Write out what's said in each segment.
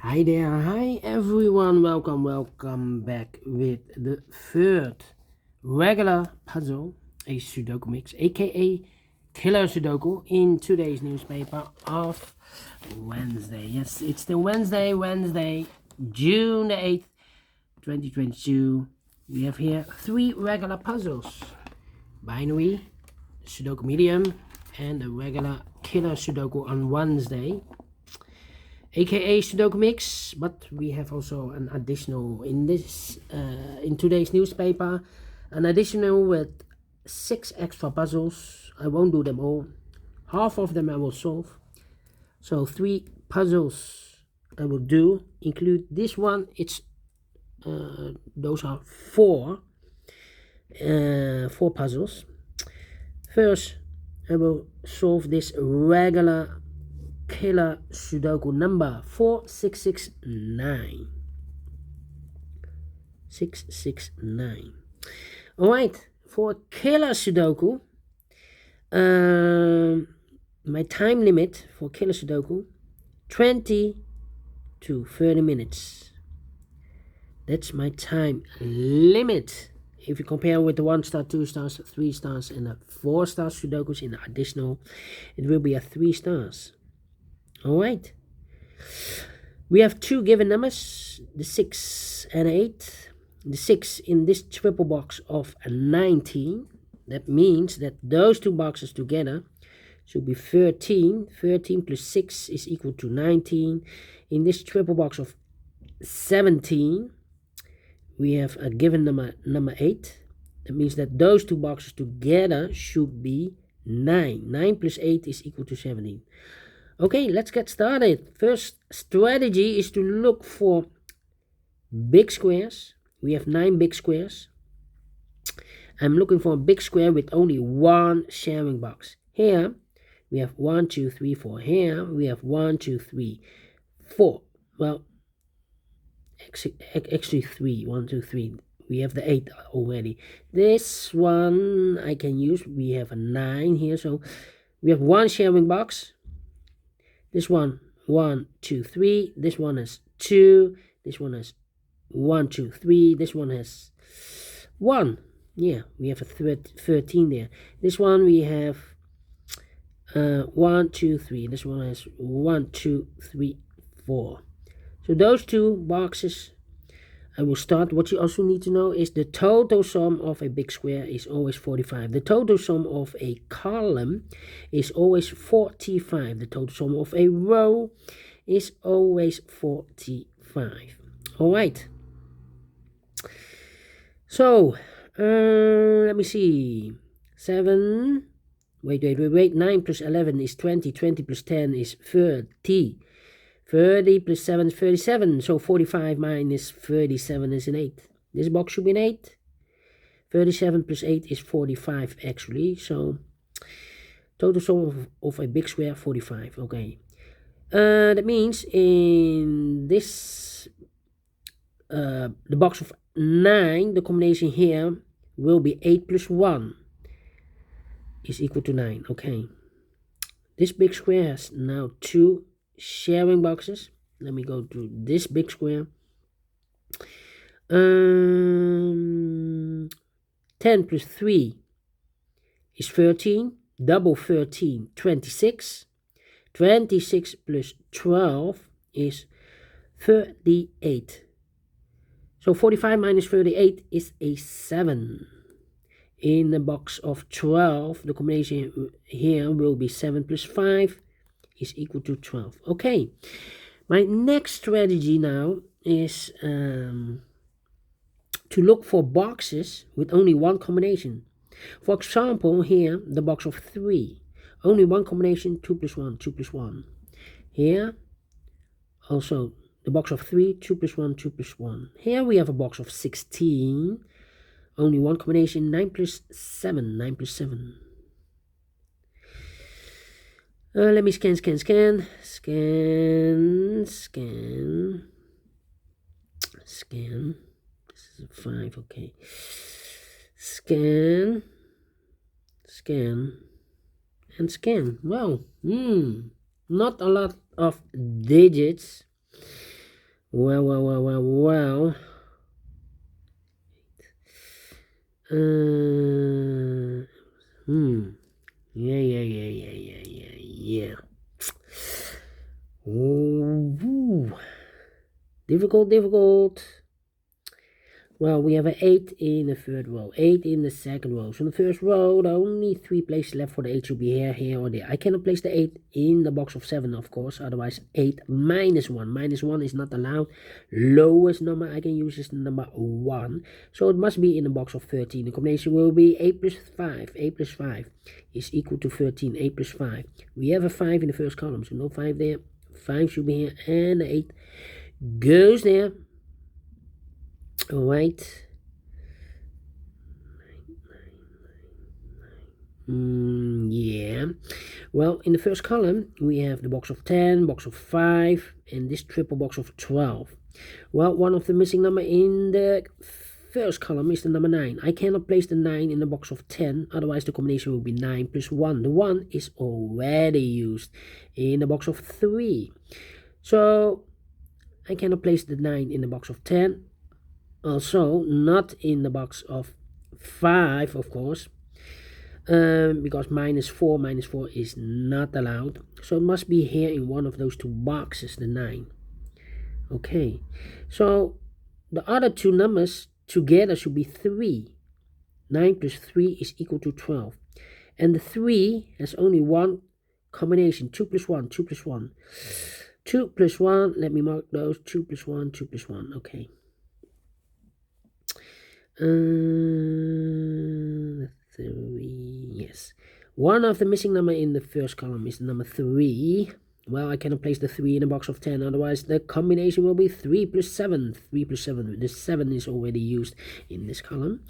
Hi there, hi everyone, welcome back with the third regular puzzle, a Sudoku mix, aka Killer Sudoku, in today's newspaper of Wednesday. Yes, it's the Wednesday, June the 8th, 2022. We have here three regular puzzles: Binary, Sudoku Medium, and the regular Killer Sudoku on Wednesday, aka Sudoku mix. But we have also an additional in today's newspaper, an additional with 6 extra puzzles. I won't do them all, half of them I will solve, so 3 puzzles I will do, include this one. It's those are 4 puzzles. First I will solve this regular Killer Sudoku number 4669. 669. Alright, for Killer Sudoku, my time limit for Killer Sudoku, 20 to 30 minutes. That's my time limit. If you compare with the 1 star, 2 stars, 3 stars, and a 4 star Sudokus in the additional, it will be a 3 stars. Alright, we have 2 given numbers, the 6 and 8. The 6 in this triple box of 19. That means that those 2 boxes together should be 13. 13 plus 6 is equal to 19. In this triple box of 17, we have a given number 8. That means that those 2 boxes together should be 9. 9 plus 8 is equal to 17. Okay, let's get started. First strategy is to look for big squares. We have 9 big squares. I'm looking for a big square with only 1 sharing box. Here we have 1, 2, 3, 4. Here we have 1, 2, 3, 4. Well, actually 3. 1, 2, 3. We have the 8 already. This one I can use. We have a 9 here, so we have 1 sharing box. This one, 1, 2, 3. This one has 2. This one has 1, 2, 3. This one has 1. Yeah, we have a 13 there. This one we have 1, 2, 3. This one has 1, 2, 3, 4. So those 2 boxes I will start. What you also need to know is the total sum of a big square is always 45. The total sum of a column is always 45. The total sum of a row is always 45. Alright. So, let me see. 7. Wait. 9 plus 11 is 20. 20 plus 10 is 30. 30 plus 7 is 37. So 45 minus 37 is an 8. This box should be an 8. 37 plus 8 is 45 actually. So total sum of a big square, 45. Okay. That means in this the box of 9, the combination here will be 8 plus 1 is equal to 9. Okay. This big square has now 2 sharing boxes. Let me go to this big square. 10 plus 3 is 13. Double 13, 26. 26 plus 12 is 38. So 45 minus 38 is a 7. In the box of 12, the combination here will be 7 plus 5 is equal to 12. Okay, my next strategy now is to look for boxes with only 1 combination. For example, here the box of 3, only 1 combination, 2 plus 1, 2 plus 1. Here also the box of 3, 2 plus 1, 2 plus 1. Here we have a box of 16, only 1 combination, 9 plus 7, 9 plus 7. Let me scan. This is a 5, okay. Scan, and scan. Well, not a lot of digits. Well. Yeah. Ooh. Difficult. Well, we have an 8 in the third row, 8 in the second row. So in the first row, there are only 3 places left for the 8 should be here, or there. I cannot place the 8 in the box of 7, of course. Otherwise, 8 minus 1. Minus 1 is not allowed. Lowest number I can use is the number 1. So it must be in the box of 13. The combination will be 8 plus 5. 8 plus 5 is equal to 13. 8 plus 5. We have a 5 in the first column, so no 5 there. 5 should be here, and the 8 goes there. All right. Yeah. Well, in the first column, we have the box of 10, box of 5, and this triple box of 12. Well, one of the missing number in the first column is the number 9. I cannot place the 9 in the box of 10, otherwise the combination will be 9 plus 1. The 1 is already used in the box of 3. So, I cannot place the 9 in the box of 10. Also, not in the box of 5, of course, because minus 4 is not allowed. So it must be here in one of those two boxes, the 9. Okay, so the other two numbers together should be 3. 9 plus 3 is equal to 12. And the 3 has only one combination, 2 plus 1, 2 plus 1. 2 plus 1, let me mark those, 2 plus 1, 2 plus 1, okay. 3, yes. One of the missing number in the first column is number 3. Well, I cannot place the 3 in the box of 10, otherwise the combination will be 3 plus 7. 3 plus 7. The 7 is already used in this column.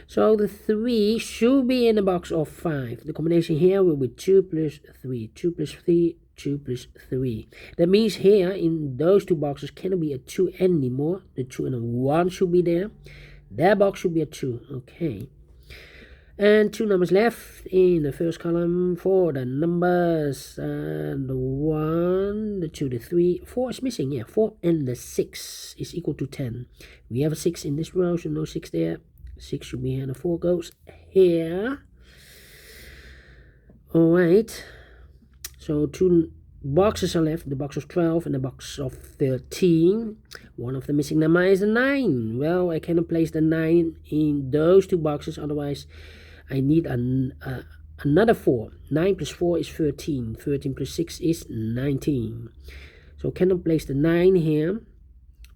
So the 3 should be in the box of 5. The combination here will be 2 plus 3. 2 plus 3. 2 plus 3. That means here in those two boxes cannot be a 2 anymore. The 2 and a 1 should be there. That box should be a 2. Okay. And 2 numbers left in the first column for the numbers. The 1, the 2, the 3. 4 is missing. Yeah, 4 and the 6 is equal to 10. We have a 6 in this row, so no 6 there. 6 should be here, and the 4 goes here. Alright. So 2 boxes are left, the box of 12 and the box of 13. One of the missing number is the 9. Well, I cannot place the 9 in those two boxes, otherwise I need another 4. 9 plus 4 is 13. 13 plus 6 is 19. So cannot place the 9 here,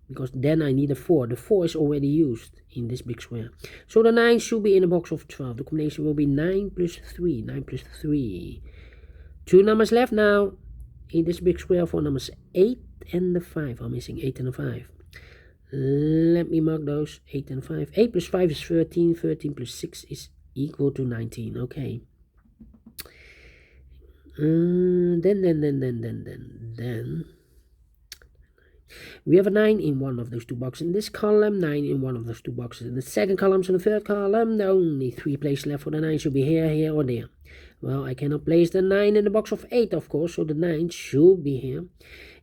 because then I need a 4. The 4 is already used in this big square. So the 9 should be in the box of 12. The combination will be 9 plus 3. 9 plus 3. 2 numbers left now in this big square for numbers 8 and the 5 are missing. 8 and the 5. Let me mark those. 8 and 5. 8 plus 5 is 13. 13 plus 6 is equal to 19. Okay. Then we have a 9 in one of those two boxes. In this column, 9 in one of those two boxes. In the second column, so the third column, there are only 3 places left for the 9. Should be here, or there. Well, I cannot place the 9 in the box of 8, of course, so the 9 should be here.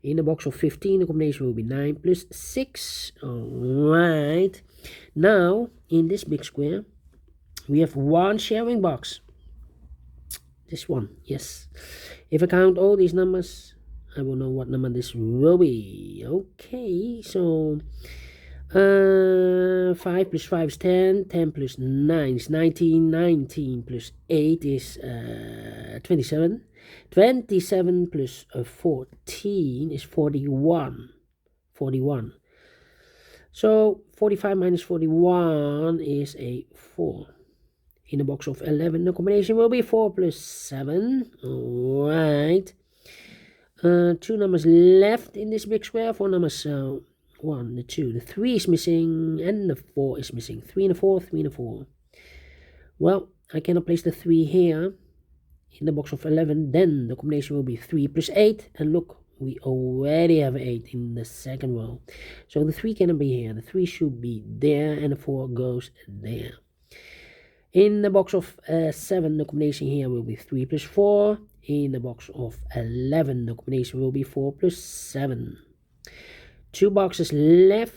In the box of 15, the combination will be 9 plus 6. Alright. Now, in this big square, we have one sharing box. This one, yes. If I count all these numbers, I will know what number this will be. Okay, so 5 plus 5 is 10. 10 plus 9 is 19. 19 plus 8 is 27. 27 plus 14 is 41. 41. So 45 minus 41 is a 4. In the box of 11, the combination will be 4 plus 7. Alright. 2 numbers left in this big square. 4 numbers, 1, the 2, the 3 is missing, and the 4 is missing. 3 and a 4, 3 and a 4. Well, I cannot place the 3 here in the box of 11. Then the combination will be 3 plus 8. And look, we already have 8 in the second row. So the 3 cannot be here. The 3 should be there, and the 4 goes there. In the box of 7, the combination here will be 3 plus 4. In the box of 11, the combination will be 4 plus 7. 2 boxes left.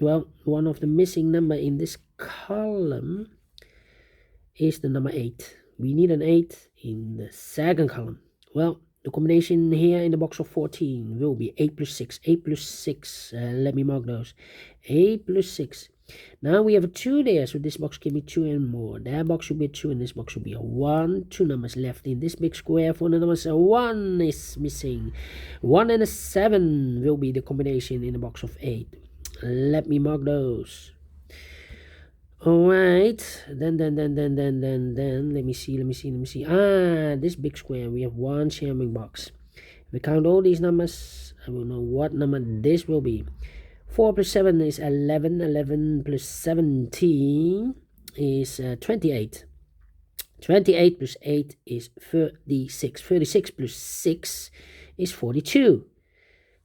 Well, one of the missing number in this column is the number 8. We need an 8 in the second column. Well, the combination here in the box of 14 will be 8 plus 6. 8 plus 6, let me mark those. 8 plus 6. Now we have a 2 there, so this box can be 2 and more. That box should be a 2 and this box should be a 1. 2 numbers left in this big square. For the numbers, a 1 is missing. 1 and a 7 will be the combination in the box of 8. Let me mark those. Alright, then, let me see. This big square, we have one sharing box. If we count all these numbers, I will know what number this will be. 4 plus 7 is 11. 11 plus 17 is 28. 28 plus 8 is 36. 36 plus 6 is 42.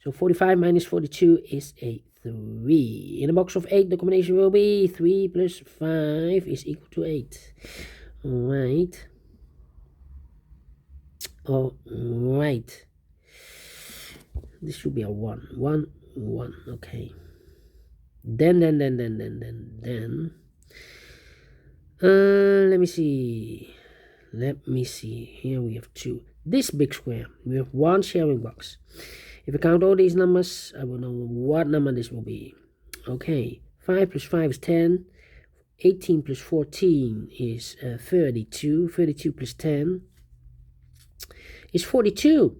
So 45 minus 42 is a 3. In a box of 8, the combination will be 3 plus 5 is equal to 8. Alright. Alright. This should be a 1. 1, 1. Okay. Then. Let me see. Here we have 2. This big square, we have one sharing box. If I count all these numbers, I will know what number this will be. Okay, 5 plus 5 is 10. 18 plus 14 is 32. 32 plus 10 is 42.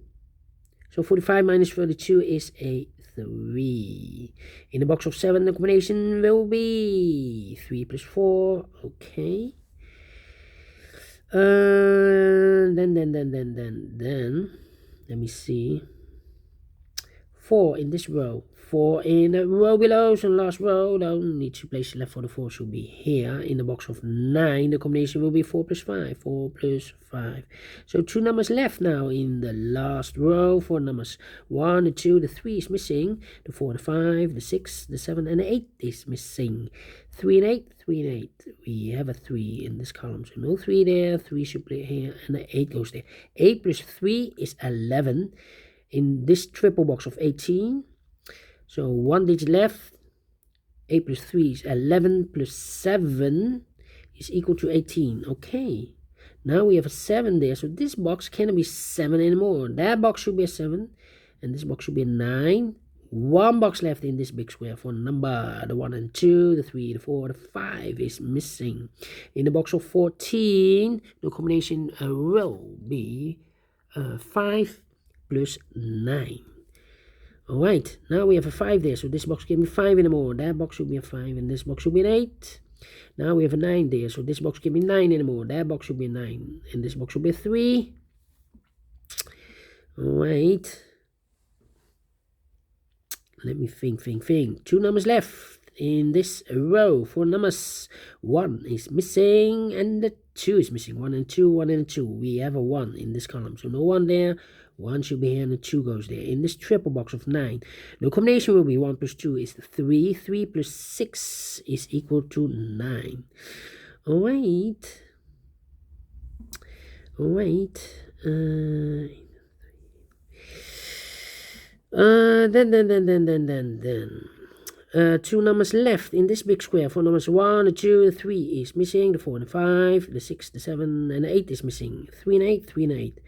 So 45 minus 42 is a 3. In the box of 7, the combination will be 3 plus 4. Okay. Then, let me see. 4 in this row, 4 in the row below, so last row, don't need to place left for the 4 should be here. In the box of 9, the combination will be 4 plus 5, 4 plus 5. So 2 numbers left now in the last row. 4 numbers, 1, the 2, the 3 is missing, the 4, the 5, the 6, the 7, and the 8 is missing. 3 and 8, 3 and 8. We have a 3 in this column, so no 3 there, 3 should be here, and the 8 goes there. 8 plus 3 is 11. In this triple box of 18, so 1 digit left. 8 plus 3 is 11 plus 7 is equal to 18. Okay, now we have a 7 there, so this box cannot be 7 anymore. That box should be a 7, and this box should be a 9. 1 box left in this big square for number. The 1 and 2, the 3, the 4, the 5 is missing. In the box of 14, the combination will be 5 plus 9. Alright, now we have a 5 there, so this box can be 5 anymore. That box should be a 5, and this box should be an 8. Now we have a 9 there, so this box can be 9 anymore. That box should be a 9, and this box should be a 3. Alright. Let me think. 2 numbers left in this row. 4 numbers. 1 is missing, and the 2 is missing. 1 and 2, 1 and 2. We have a 1 in this column, so no 1 there. 1 should be here, and the 2 goes there. In this triple box of 9, the combination will be 1 plus 2 is 3. 3 plus 6 is equal to 9. Alright. Then. 2 numbers left in this big square. 4 numbers, 1, the 2, the 3 is missing. The 4 and the 5, the 6, the 7, and the 8 is missing. 3 and 8, 3 and 8.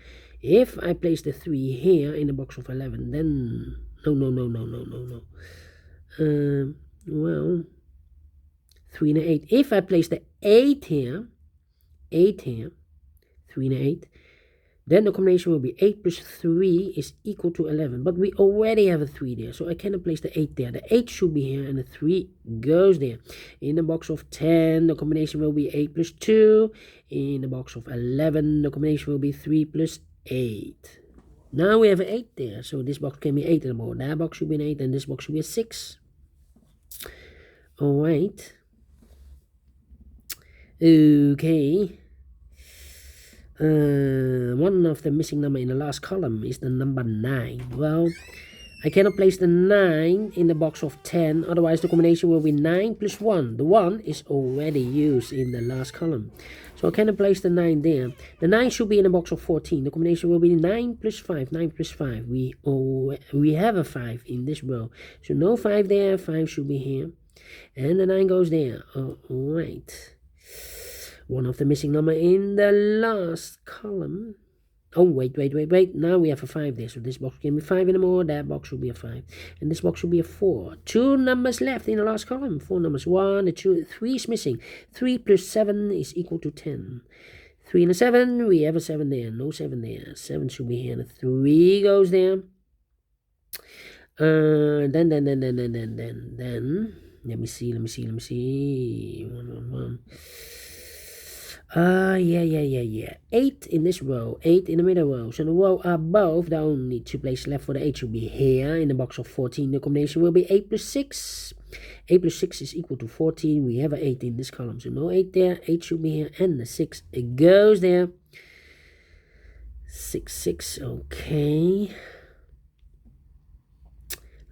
If I place the 3 here in the box of 11, then no. Well, 3 and 8. If I place the 8 here, 3 and 8, then the combination will be 8 plus 3 is equal to 11. But we already have a 3 there, so I cannot place the 8 there. The 8 should be here, and the 3 goes there. In the box of 10, the combination will be 8 plus 2. In the box of 11, the combination will be 3 plus 8. Now we have an 8 there, so this box can be 8 anymore. That box should be an 8, and this box should be a 6. Alright. Okay. One of the missing number in the last column is the number 9. Well, I cannot place the 9 in the box of 10, otherwise the combination will be 9 plus 1. The 1 is already used in the last column. So I cannot place the 9 there. The 9 should be in the box of 14. The combination will be 9 plus 5. 9 plus 5. We have a 5 in this row. So no 5 there. 5 should be here. And the 9 goes there. Alright. One of the missing number in the last column. Oh, wait. Now we have a 5 there. So this box can be 5 anymore. That box will be a 5. And this box will be a 4. 2 numbers left in the last column. 4 numbers. 1, 2, 3 is missing. 3 plus 7 is equal to 10. 3 and a 7. We have a 7 there. No 7 there. 7 should be here. And a 3 goes there. Then. Let me see. 1. Yeah. 8 in this row, 8 in the middle row. So the row above, the only 2 places left for the 8 should be here in the box of 14. The combination will be 8 plus 6. 8 plus 6 is equal to 14. We have an 8 in this column, so no 8 there. 8 should be here, and the 6 it goes there. 6, okay.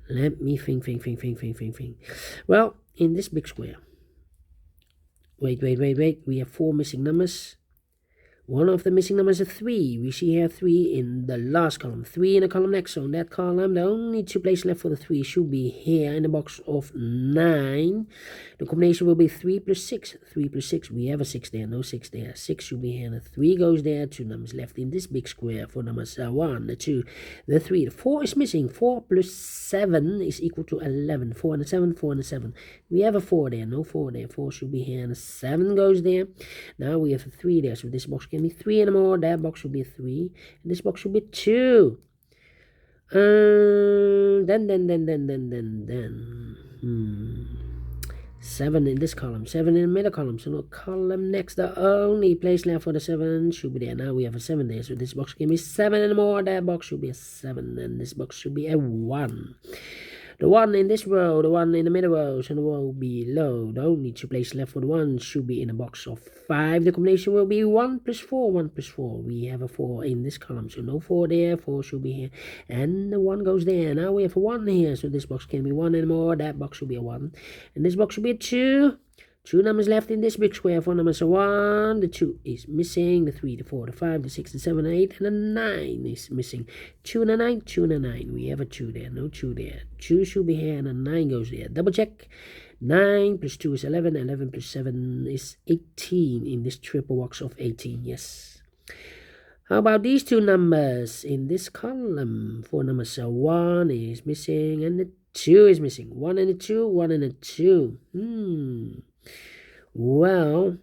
Let me think. Well, in this big square. Wait. We have 4 missing numbers. One of the missing numbers is 3. We see here 3 in the last column. 3 in the column next. So in that column, the only 2 places left for the 3 should be here in the box of 9. The combination will be 3 plus 6. 3 plus 6. We have a 6 there. No 6 there. 6 should be here. And the 3 goes there. 2 numbers left in this big square. 4 numbers. 1, the 2, the 3. The 4 is missing. 4 plus 7 is equal to 11. 4 and a 7. 4 and a 7. We have a 4 there. No 4 there. 4 should be here. And a 7 goes there. Now we have a 3 there. So this box can be 3 anymore. That box should be 3. And this box should be 2. Then. 7 in this column. 7 in the middle column. So no column next. The only place left for the 7 should be there. Now we have a 7 there. So this box can be 7 anymore. That box should be a 7. And this box should be a 1. The 1 in this row, the 1 in the middle row, so the row below. The only 2 places left for the 1 should be in a box of 5. The combination will be 1 plus 4. 1 plus 4. We have a 4 in this column, so no 4 there. 4 should be here. And the 1 goes there. Now we have a 1 here, so this box can be 1 anymore. That box should be a 1. And this box should be a 2. 2 numbers left in this big square. 4 numbers are 1. The 2 is missing. The 3, the 4, the 5, the 6, the 7, the 8, and the 9 is missing. 2 and a 9, 2 and a 9. We have a 2 there. No 2 there. 2 should be here, and a 9 goes there. Double check. 9 plus 2 is 11. 11 plus 7 is 18 in this triple box of 18. Yes. How about these 2 numbers in this column? 4 numbers are 1 is missing, and the 2 is missing. 1 and a 2, 1 and a 2. Well,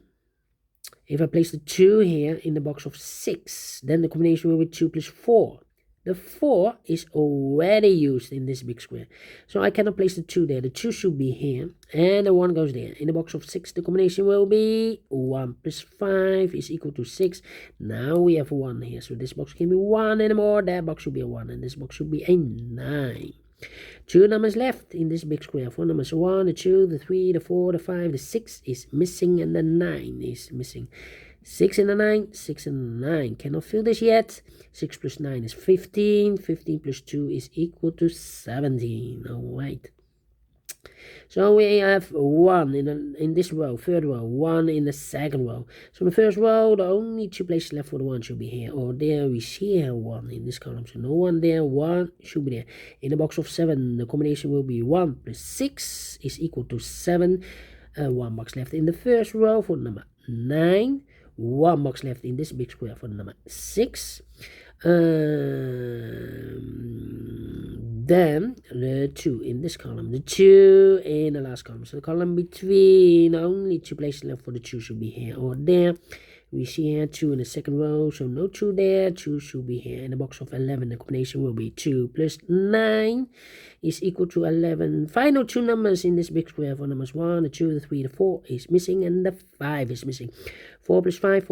if I place the 2 here in the box of 6, then the combination will be 2 plus 4. The 4 is already used in this big square. So I cannot place the 2 there. The 2 should be here. And the 1 goes there. In the box of 6, the combination will be 1 plus 5 is equal to 6. Now we have 1 here. So this box can be 1 anymore. That box should be a 1. And this box should be a 9. 2 numbers left in this big square. 4 numbers 1, the 2, the 3, the 4, the 5, the 6 is missing, and the 9 is missing. 6 and a 9, 6 and a 9. Cannot fill this yet. 6 plus 9 is 15. 15 plus 2 is equal to 17. Alright. So we have 1 in this row, third row, 1 in the second row. So in the first row, the only 2 places left for the 1 should be here or there. We see here 1 in this column, so no 1 there, 1 should be there. In the box of 7, the combination will be 1 plus 6 is equal to 7. 1 box left in the first row for number 9. 1 box left in this big square for number 6. Then the 2 in this column, the 2 in the last column. So the column between, only 2 places left for the 2 should be here or there. We see here 2 in the second row, so no 2 there. 2 should be here. In the box of 11, the combination will be 2 plus 9 is equal to 11. Final 2 numbers in this big square for numbers 1, the 2, the 3, the 4 is missing, and the 5 is missing. 4 plus 5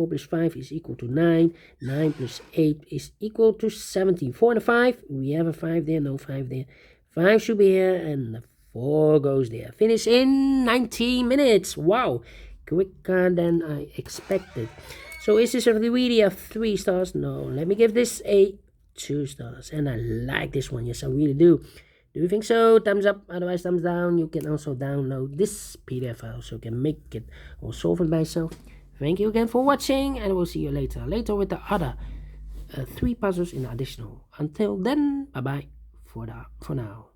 is equal to 9. 9 plus 8 is equal to 17. 4 and a 5, we have a 5 there, no 5 there. 5 should be here, and the 4 goes there. Finish in 90 minutes. Wow, quicker than I expected. So is this a really a 3 stars? No, let me give this a 2 stars. And I like this one. Yes, I really do. Do you think so? Thumbs up, otherwise thumbs down. You can also download this PDF file so you can make it or solve it by yourself. Thank you again for watching, and we'll see you later with the other 3 puzzles in additional. Until then, bye bye for now.